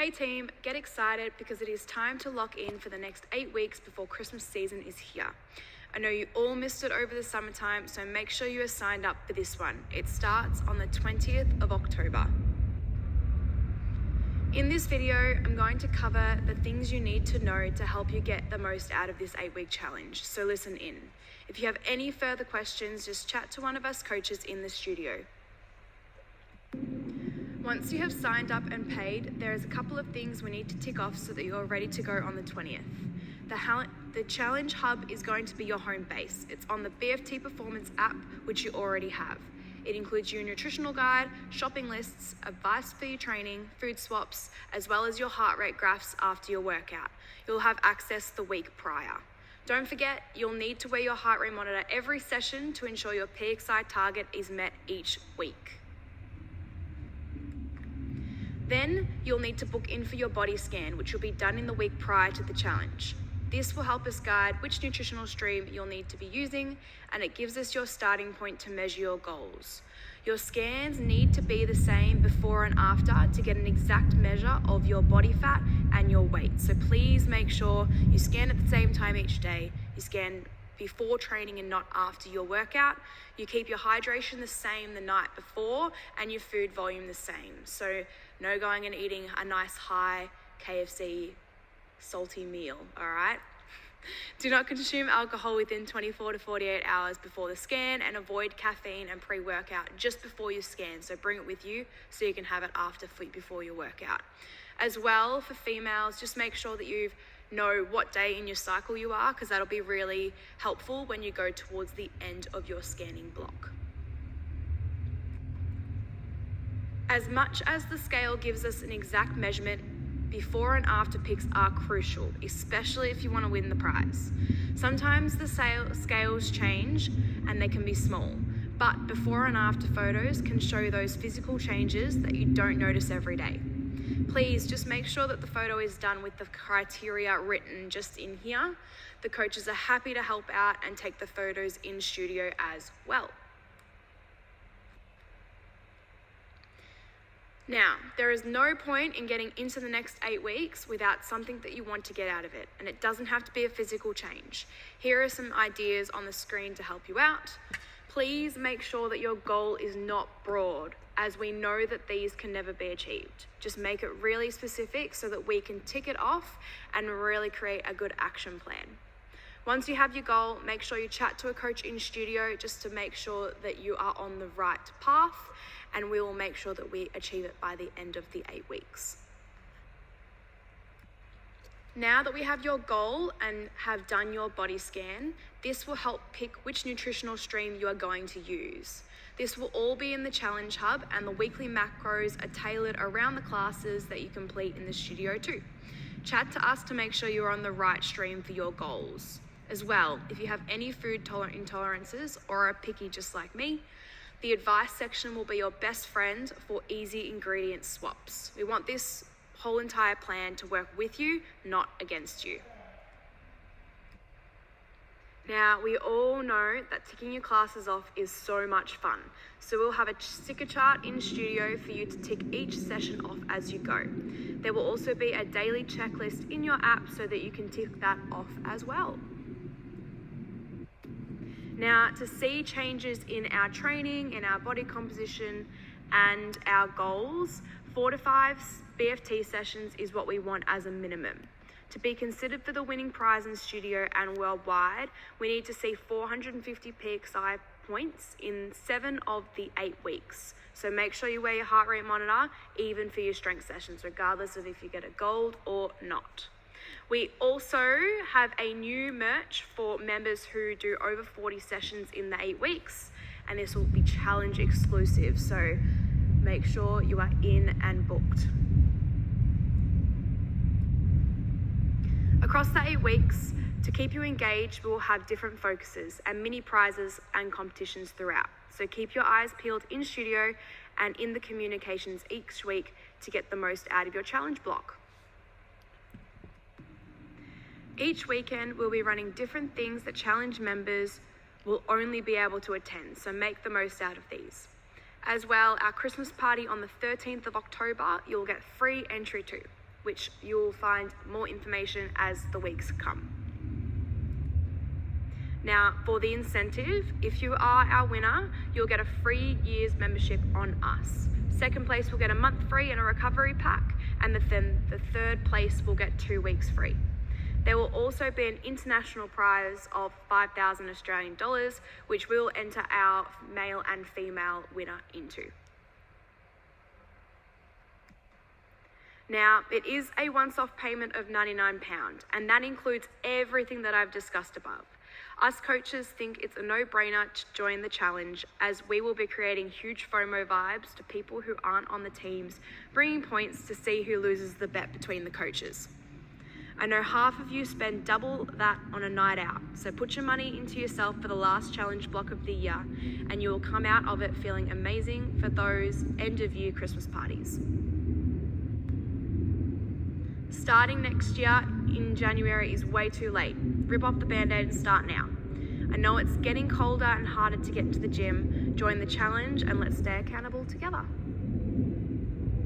Hey team, get excited because it is time to lock in for the next 8 weeks before Christmas season is here. I know you all missed it over the summertime, so make sure you are signed up for this one. It starts on the 20th of October. In this video, I'm going to cover the things you need to know to help you get the most out of this 8-week challenge, so listen in. If you have any further questions, just chat to one of us coaches in the studio. Once you have signed up and paid, there is a couple of things we need to tick off so that you're ready to go on the 20th. The Challenge Hub is going to be your home base. It's on the BFT Performance app, which you already have. It includes your nutritional guide, shopping lists, advice for your training, food swaps, as well as your heart rate graphs after your workout. You'll have access the week prior. Don't forget, you'll need to wear your heart rate monitor every session to ensure your PXI target is met each week. Then you'll need to book in for your body scan, which will be done in the week prior to the challenge. This will help us guide which nutritional stream you'll need to be using, and it gives us your starting point to measure your goals. Your scans need to be the same before and after to get an exact measure of your body fat and your weight. So please make sure you scan at the same time each day. You scan before training and not after your workout. You keep your hydration the same the night before and your food volume the same. So no going and eating a nice high KFC salty meal, all right? Do not consume alcohol within 24 to 48 hours before the scan, and avoid caffeine and pre-workout just before you scan. So bring it with you so you can have it before your workout. As well, for females, just make sure that you know what day in your cycle you are, because that'll be really helpful when you go towards the end of your scanning block. As much as the scale gives us an exact measurement, before and after pics are crucial, especially if you want to win the prize. Sometimes the scales change and they can be small, but before and after photos can show those physical changes that you don't notice every day. Please just make sure that the photo is done with the criteria written just in here. The coaches are happy to help out and take the photos in studio as well. Now, there is no point in getting into the next 8 weeks without something that you want to get out of it, and it doesn't have to be a physical change. Here are some ideas on the screen to help you out. Please make sure that your goal is not broad, as we know that these can never be achieved. Just make it really specific so that we can tick it off and really create a good action plan. Once you have your goal, make sure you chat to a coach in studio just to make sure that you are on the right path, and we will make sure that we achieve it by the end of the 8 weeks. Now that we have your goal and have done your body scan, this will help pick which nutritional stream you are going to use. This will all be in the Challenge Hub, and the weekly macros are tailored around the classes that you complete in the studio too. Chat to us to make sure you're on the right stream for your goals. As well, if you have any food intolerances or are picky just like me, the advice section will be your best friend for easy ingredient swaps. We want this whole entire plan to work with you, not against you. Now, we all know that ticking your classes off is so much fun. So we'll have a sticker chart in studio for you to tick each session off as you go. There will also be a daily checklist in your app so that you can tick that off as well. Now, to see changes in our training, in our body composition, and our goals, 4 to 5 BFT sessions is what we want as a minimum. To be considered for the winning prize in studio and worldwide, we need to see 450 PXI points in 7 of the 8 weeks. So make sure you wear your heart rate monitor, even for your strength sessions, regardless of if you get a gold or not. We also have a new merch for members who do over 40 sessions in the 8 weeks, and this will be challenge exclusive, so make sure you are in and booked. Across the 8 weeks, to keep you engaged, we will have different focuses and mini prizes and competitions throughout. So keep your eyes peeled in studio and in the communications each week to get the most out of your challenge block. Each weekend, we'll be running different things that challenge members will only be able to attend, so make the most out of these. As well, our Christmas party on the 13th of October, you'll get free entry to. which you'll find more information as the weeks come. Now, for the incentive, if you are our winner, you'll get a free year's membership on us. Second place will get a month free and a recovery pack, and then the third place will get 2 weeks free. There will also be an international prize of 5,000 Australian dollars, which we'll enter our male and female winner into. Now, it is a once-off payment of £99, and that includes everything that I've discussed above. Us coaches think it's a no-brainer to join the challenge, as we will be creating huge FOMO vibes to people who aren't on the teams, bringing points to see who loses the bet between the coaches. I know half of you spend double that on a night out, so put your money into yourself for the last challenge block of the year, and you will come out of it feeling amazing for those end-of-year Christmas parties. Starting next year in January is way too late. Rip off the band-aid and start now. I know it's getting colder and harder to get into the gym. Join the challenge and let's stay accountable together.